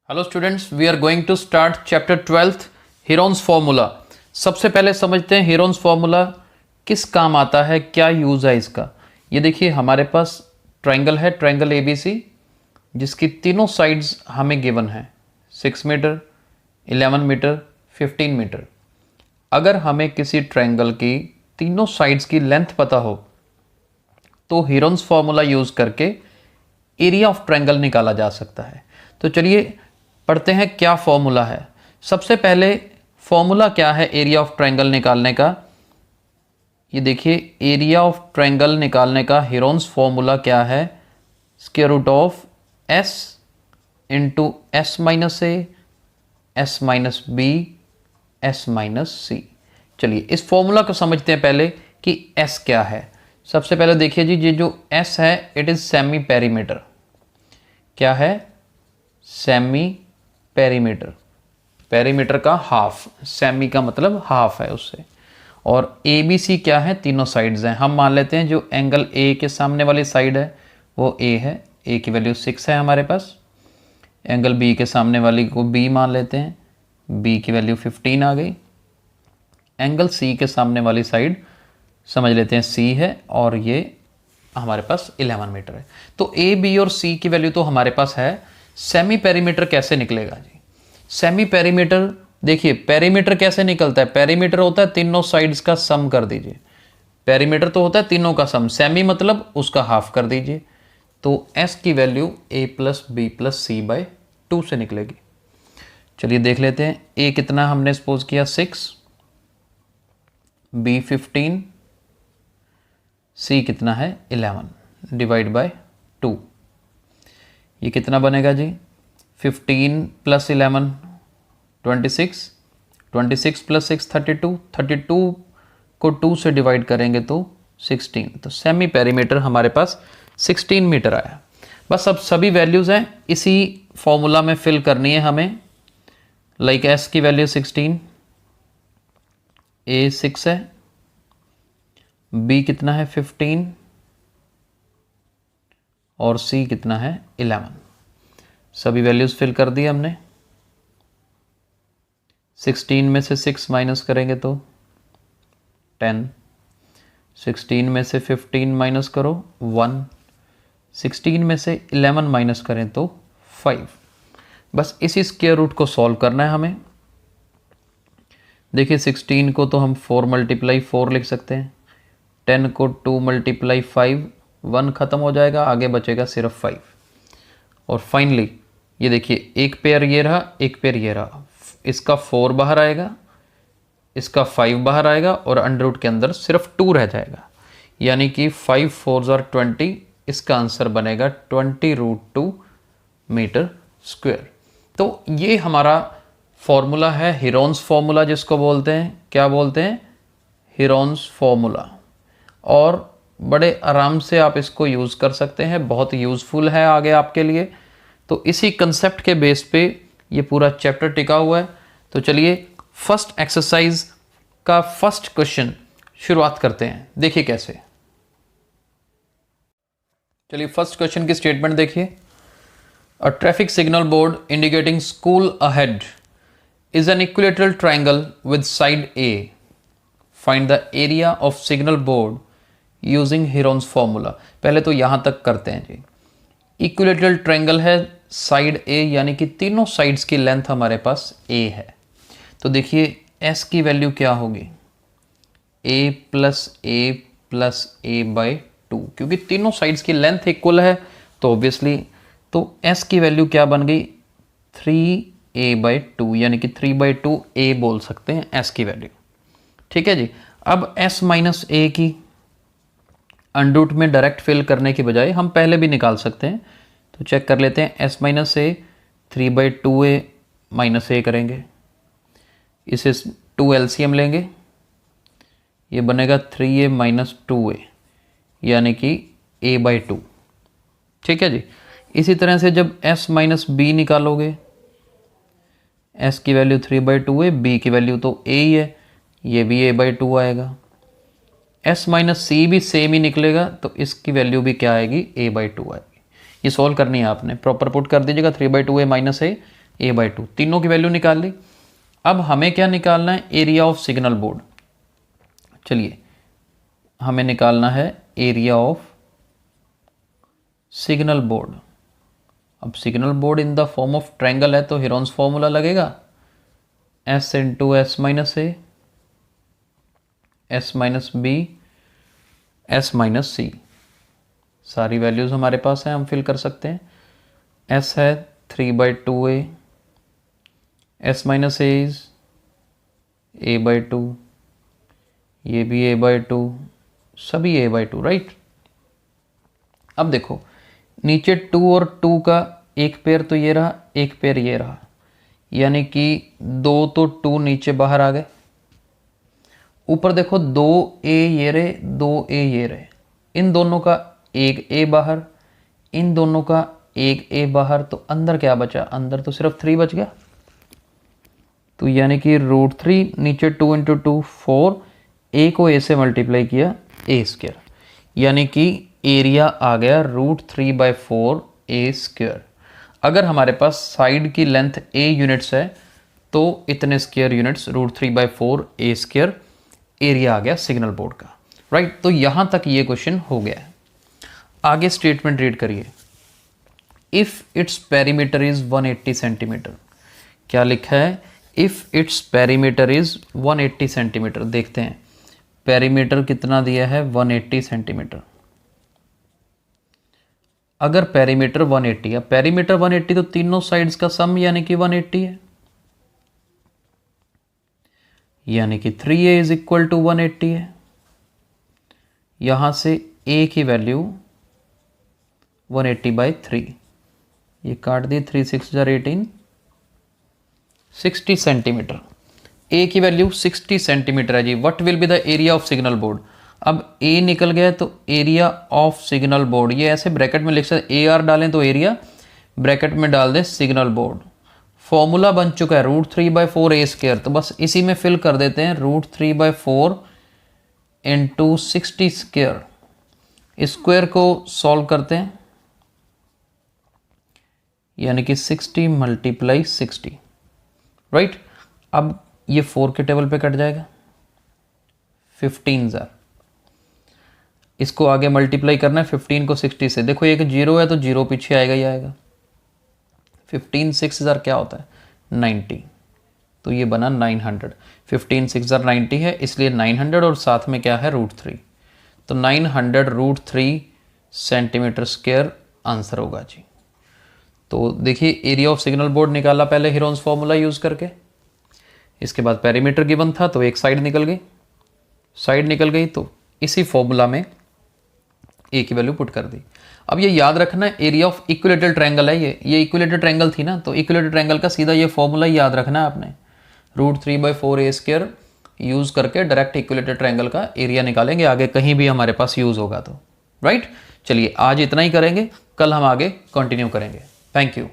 Hello students, we are going to start chapter 12th Heron's formula. सबसे पहले समझते हैं हीरोन्स फार्मूला किस काम आता है, क्या यूज़ है इसका। ये देखिए हमारे पास ट्रायंगल है, ट्रायंगल ABC, जिसकी तीनों साइड्स हमें गिवन है 6 मीटर, 11 मीटर, 15 मीटर। अगर हमें किसी ट्रायंगल की तीनों साइड्स की लेंथ पता हो तो हीरोन्स फार्मूला यूज़ करके एरिया ऑफ ट्रायंगल निकाला जा सकता है। तो चलिए पढ़ते हैं क्या फॉर्मूला है। सबसे पहले फॉर्मूला क्या है एरिया ऑफ ट्रायंगल निकालने का। ये देखिए एरिया ऑफ ट्रायंगल निकालने का हीरोन्स फॉर्मूला क्या है, square root of s into s minus a, s minus b, s minus c. चलिए इस फॉर्मूला को समझते हैं पहले कि s क्या है। सबसे पहले देखिए जी, ये जो s है इट इज़ सेमी पेरीमीटर। क्या है? Semi perimeter. पेरीमीटर का हाफ, सेमी का मतलब हाफ है उससे। और ABC क्या है? तीनों साइड्स हैं। हम मान लेते हैं जो एंगल A के सामने वाली साइड है वो A है, A की वैल्यू 6 है हमारे पास। एंगल B के सामने वाली को B मान लेते हैं, B की वैल्यू 15 आ गई। एंगल C के सामने वाली साइड समझ लेते हैं C है और ये हमारे पास 11 मीटर है। तो A, B और C की वैल्यू तो हमारे पास है। सेमी पेरीमीटर कैसे निकलेगा जी? सेमी पेरीमीटर देखिए, पेरीमीटर कैसे निकलता है? पेरीमीटर होता है तीनों साइड्स का सम कर दीजिए। पेरीमीटर तो होता है तीनों का सम, सेमी मतलब उसका हाफ कर दीजिए। तो S की value A plus B plus C by 2 से निकलेगी। चलिए देख लेते हैं। A कितना हमने सपोज किया 6, B 15, C कितना है 11 डिवाइड बाय 2। ये कितना बनेगा जी? 15 प्लस 11 26, 26 प्लस 6 32, 32 को 2 से डिवाइड करेंगे तो 16। तो सेमी पेरीमीटर हमारे पास 16 मीटर आया। बस अब सभी वैल्यूज़ हैं इसी फॉर्मूला में फिल करनी है हमें। लाइक S की वैल्यू 16, A 6 है, B कितना है 15 और C कितना है 11। सभी वैल्यूज़ फिल कर दी हमने। 16 में से 6 माइनस करेंगे तो 10, 16 में से 15 माइनस करो 1, 16 में से 11 माइनस करें तो 5। बस इसी स्क्वायर रूट को सॉल्व करना है हमें। देखिए 16 को तो हम 4 मल्टीप्लाई 4 लिख सकते हैं, 10 को 2 मल्टीप्लाई 5, 1 ख़त्म हो जाएगा, आगे बचेगा सिर्फ 5। और फाइनली ये देखिए एक पेयर ये रहा, एक पेयर ये रहा। इसका 4 बाहर आएगा, इसका 5 बाहर आएगा और अंडर रूट के अंदर सिर्फ 2 रह जाएगा। यानी कि 5 4s are 20। इसका आंसर बनेगा 20√2 मीटर स्क्वायर। तो ये हमारा फॉर्मूला है हीरोन्स फार्मूला, जिसको बोलते हैं क्या बोलते हैं? Heron's formula. और बड़े आराम से आप इसको यूज़ कर सकते हैं, बहुत यूज़फुल है आगे आपके लिए। तो इसी कंसेप्ट के बेस पे ये पूरा चैप्टर टिका हुआ है। तो चलिए फर्स्ट एक्सरसाइज का फर्स्ट क्वेश्चन शुरुआत करते हैं। देखिए कैसे। चलिए फर्स्ट क्वेश्चन की स्टेटमेंट देखिए। A traffic signal board indicating school ahead is an equilateral triangle with side A। Find the area of signal board using Heron's formula. पहले तो यहां तक करते हैं जी। इक्विलेटरल ट्रायंगल है, साइड A यानी कि तीनों साइड्स की लेंथ हमारे पास A है। तो देखिए S की वैल्यू क्या होगी? A प्लस A बाई 2, क्योंकि तीनों साइड्स की लेंथ इक्वल है तो ऑब्वियसली तो S की वैल्यू क्या बन गई? 3A बाई 2, यानी कि 3/2 A बोल सकते हैं S की वैल्यू। ठीक है जी। अब S माइनस A की अंडर रूट में डायरेक्ट फिल करने की बजाय हम पहले भी निकाल सकते हैं। तो चेक कर लेते हैं। S minus A 3/2A minus A करेंगे, इसे 2 LCM लेंगे, ये बनेगा 3A माइनस 2A यानी कि A/2। ठीक है जी। इसी तरह से जब S माइनस B निकालोगे, S की वैल्यू 3/2A, B की वैल्यू तो A ही है, ये भी A/2 आएगा। S माइनस C भी सेम ही निकलेगा तो इसकी वैल्यू भी क्या आएगी? A/2 आएगी। ये सॉल्व करनी है आपने, प्रॉपर पुट कर दीजिएगा। 3/2A माइनस A A/2, तीनों की वैल्यू निकाल ली। अब हमें क्या निकालना है, एरिया ऑफ सिग्नल बोर्ड। चलिए हमें निकालना है एरिया ऑफ सिग्नल बोर्ड। अब signal board in the form of triangle है तो हेरोन्स फॉर्मूला लगेगा S into s minus a, s minus b, s minus c. सारी वैल्यूज हमारे पास हैं, हम फिल कर सकते हैं। S है 3/2a, S minus A is A/2, ये भी A/2, सभी A/2, राइट। अब देखो नीचे 2 और 2 का एक पेयर तो ये रहा, एक पेयर ये रहा, यानी कि 2 तो 2 नीचे बाहर आ गए। ऊपर देखो 2a ये रहे, 2a ये रहे, इन दोनों का एक a बाहर, इन दोनों का एक a बाहर, तो अंदर क्या बचा, अंदर तो सिर्फ 3 बच गया। तो यानी कि √3 नीचे 2 इंटू 2 4, a को a से मल्टीप्लाई किया a², यानी कि एरिया आ गया √3/4 a²। अगर हमारे पास साइड की लेंथ a यूनिट्स है तो इतने स्क्वायर यूनिट्स √3/4 a² एरिया आ गया सिग्नल बोर्ड का, राइट। तो यहां तक ये क्वेश्चन हो गया है। आगे स्टेटमेंट रीड करिए, if its perimeter is 180 centimetre. क्या लिखा है, if its perimeter is 180 centimetre. देखते हैं पेरीमीटर कितना दिया है, 180 सेंटीमीटर। अगर पेरीमीटर 180 है, पेरीमीटर 180 तो तीनों साइड्स का सम यानी कि 180 है, यानी कि 3a इज इक्वल टू 180 है। यहां से a की वैल्यू 180/3, ये काट दी, 3 6 18, 60 सेंटीमीटर। a की वैल्यू 60 सेंटीमीटर है जी। What will be the area of signal board. अब a निकल गया तो एरिया ऑफ सिग्नल बोर्ड, ये ऐसे ब्रैकेट में लिख सकते, AR डालें तो एरिया, ब्रैकेट में डाल दें सिग्नल बोर्ड। फॉर्मूला बन चुका है √3/4 a², तो बस इसी में फिल कर देते हैं, √3/4 इंटू 60²। स्क्वायर को सॉल्व करते हैं, यानी कि 60 × 60, राइट। अब ये 4 के टेबल पे कट जाएगा, 15,000। इसको आगे मल्टीप्लाई करना है 15 को 60 से। देखो एक 0 है तो 0 पीछे आएगा ही आएगा। 15 6,000 क्या होता है, 90, तो ये बना 900। 15 6,000 90 है, इसलिए 900 और साथ में क्या है √3, तो 900 √3 सेंटीमीटर स्क्वायर आंसर होगा जी। तो देखिए एरिया ऑफ सिग्नल बोर्ड निकाला पहले हेरोन्स फॉर्मूला यूज करके, इसके बाद पेरीमीटर गिवन था तो एक साइड निकल गई, साइड निकल गई तो इसी फॉर्मूला में a की वैल्यू पुट कर दी। अब ये याद रखना है एरिया ऑफ इक्विलेटरल ट्रायंगल है, ये इक्विलेटरल ट्रायंगल थी ना, तो इक्विलेटरल ट्रायंगल का सीधा ये फॉर्मूला याद रखना है आपने, √3/4 a² यूज करके डायरेक्ट इक्विलेटरल ट्रायंगल का एरिया निकालेंगे, आगे कहीं भी हमारे पास यूज होगा तो, राइट। चलिए आज इतना ही करेंगे, कल हम आगे कंटिन्यू करेंगे। Thank you.